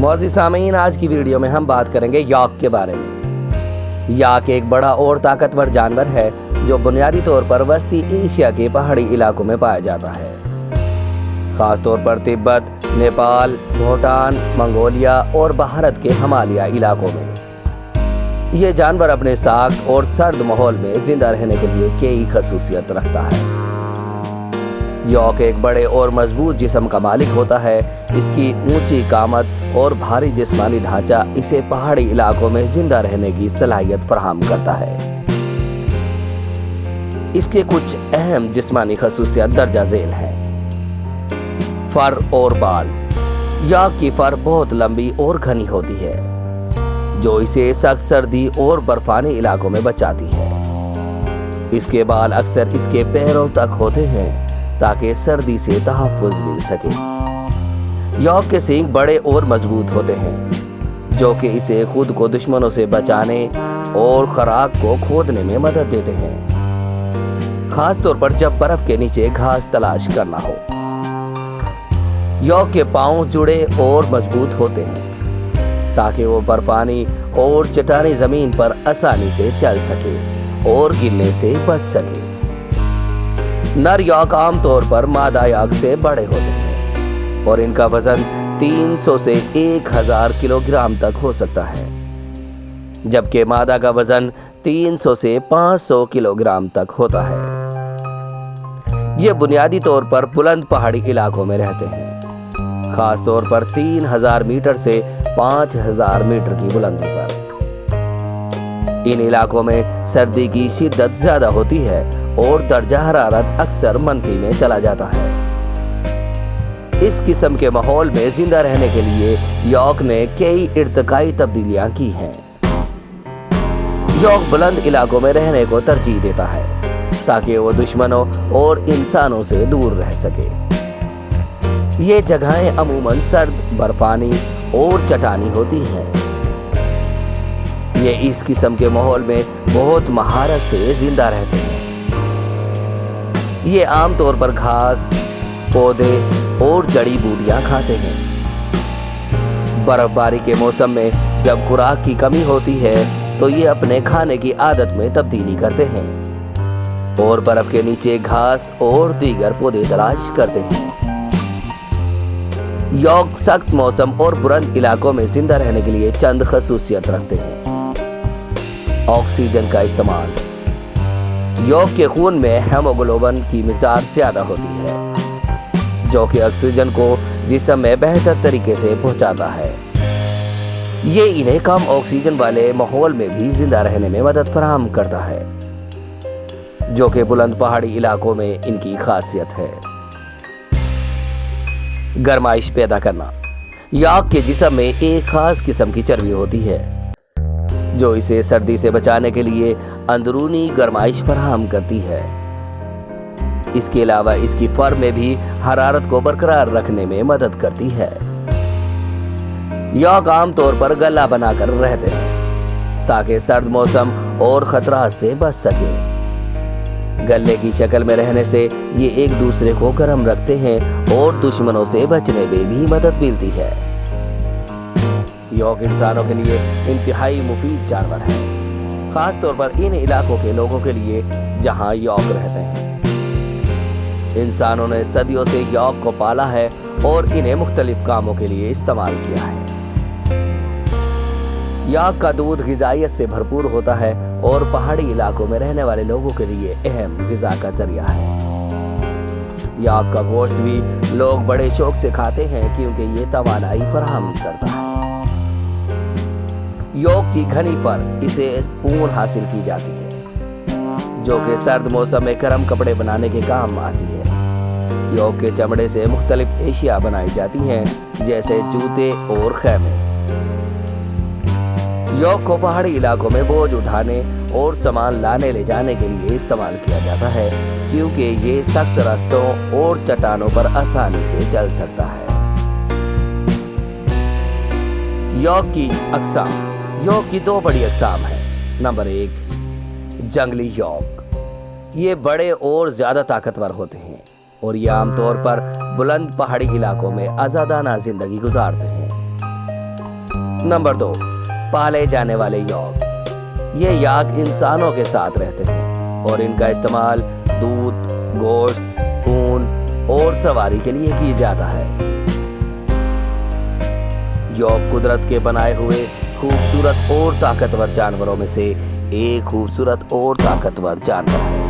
मोअज़्ज़िज़ सामीन, आज की वीडियो में हम बात करेंगे याक के बारे में। याक एक बड़ा और ताकतवर जानवर है जो बुनियादी तौर पर वस्ती एशिया के पहाड़ी इलाकों में पाया जाता है, खास तौर पर तिब्बत, नेपाल, भूटान, मंगोलिया और भारत के हिमालय इलाकों में। ये जानवर अपने साख्त और सर्द माहौल में जिंदा रहने के लिए कई खसूसियत रखता है। याक एक बड़े और मजबूत जिस्म का मालिक होता है। इसकी ऊंची कामत और भारी जिस्मानी ढांचा इसे पहाड़ी इलाकों में जिंदा रहने की सलाहियत फराहम करता है। इसके कुछ अहम जिस्मानी खसूसियत दर्जा झेल हैं। फर और बाल। याक की फर बहुत लंबी और घनी होती है, जो इसे सख्त सर्दी और बर्फानी इलाकों में बचाती है। इसके बाल अक्सर इसके पैरों तक होते हैं ताकि सर्दी से तहफ़्फ़ुज़ मिल सके। याक के सींग बड़े और मजबूत होते हैं, जो कि इसे खुद को दुश्मनों से बचाने और खुराक को खोदने में मदद देते हैं, खास तौर पर जब बर्फ के नीचे घास तलाश करना हो। याक के पांव जुड़े और मजबूत होते हैं ताकि वो बर्फानी और चट्टानी जमीन पर आसानी से चल सके और गिरने से बच सके। नर याक आमतौर पर मादा याक से बड़े होते हैं और इनका वजन 300 से 1000 किलोग्राम तक हो सकता है, जबकि मादा का वजन 300 से 500 किलोग्राम तक होता है। ये बुनियादी तौर पर बुलंद पहाड़ी इलाकों में रहते हैं, खास तौर पर 3000 मीटर से 5000 मीटर की बुलंदी पर। इन इलाकों में सर्दी की शिद्दत ज्यादा होती है और दर्जा हरारत अक्सर मनफी में चला जाता है। इस किस्म के माहौल में जिंदा रहने के लिए याक ने कई इर्तिकाई तब्दीलियां की हैं। याक बुलंद इलाकों में रहने को तरजीह देता है ताकि वो दुश्मनों और इंसानों से दूर रह सके। ये जगहें अमूमन सर्द, बर्फानी और चट्टानी होती हैं। ये इस किस्म के माहौल में बहुत महारत से जिंदा रहते हैं। ये आमतौर पर घास, पौधे और जड़ी बूटियां खाते हैं। बर्फबारी के मौसम में जब खुराक की कमी होती है तो ये अपने खाने की आदत में तब्दीली करते हैं और बर्फ के नीचे घास और दीगर पौधे तलाश करते हैं। याक सख्त मौसम और बुलंद इलाकों में जिंदा रहने के लिए चंद खसूसियत रखते हैं। ऑक्सीजन का इस्तेमाल। याक के खून में हेमोग्लोबिन की मिकदार ज्यादा होती है, जो कि ऑक्सीजन को जिस्म में बेहतर तरीके से पहुंचाता है। ये इन्हें कम ऑक्सीजन वाले माहौल में भी जिंदा रहने में मदद फराहम करता है, जो कि बुलंद पहाड़ी इलाकों में इनकी खासियत है। गर्माइश पैदा करना। याक के जिस्म में एक खास किस्म की चर्बी होती है, जो इसे सर्दी से बचाने के लिए अंदरूनी गर्माइश फराहम करती है। इसके अलावा इसकी फर में भी हरारत को बरकरार रखने में मदद करती है। याक आमतौर पर गला बनाकर रहते हैं ताकि सर्द मौसम और खतरात से बच सके। गले की शक्ल में रहने से ये एक दूसरे को गर्म रखते हैं और दुश्मनों से बचने में भी मदद मिलती है। याक इंसानों के लिए इंतहाई मुफीद जानवर है, खास तौर पर इन इलाकों के लोगों के लिए जहां याक रहते हैं। इंसानों ने सदियों से याक को पाला है और इन्हें मुख्तलिफ कामों के लिए इस्तेमाल किया है। याक का दूध ग़िज़ाइयत से भरपूर होता है और पहाड़ी इलाकों में रहने वाले लोगों के लिए अहम ग़िज़ा का जरिया है। याक का गोश्त भी लोग बड़े शौक से खाते हैं क्योंकि ये तवानाई फराहम करता है। याक की घनी फर इसे ऊन हासिल की जाती है, जो कि सर्द मौसम में गर्म कपड़े बनाने के काम आती है। याक के चमड़े से मुख्तलिफ एशिया बनाई जाती हैं, जैसे जूते और खैमे। याक को पहाड़ी इलाकों में बोझ उठाने और सामान लाने ले जाने के लिए इस्तेमाल किया जाता है, क्योंकि ये सख्त रास्तों और चट्टानों पर आसानी से चल सकता है। याक की अक़साम। याक की दो बड़ी अक़साम हैं। नंबर 1, जंगली याक। ये बड़े और ज़्यादा ताकतवर होते हैं और ये आमतौर पर बुलंद पहाड़ी इलाकों में आज़ादाना ज़िंदगी गुजारते हैं। नंबर 2, पाले जाने वाले याक। ये याक इंसानों के साथ रहते हैं और इनका इस्तेमाल दूध, गोश्त, ऊन और सवारी के लिए किया जाता है। याक कुदरत के बनाए हुए खूबसूरत और ताकतवर जानवरों में से एक खूबसूरत और ताकतवर जानवर है।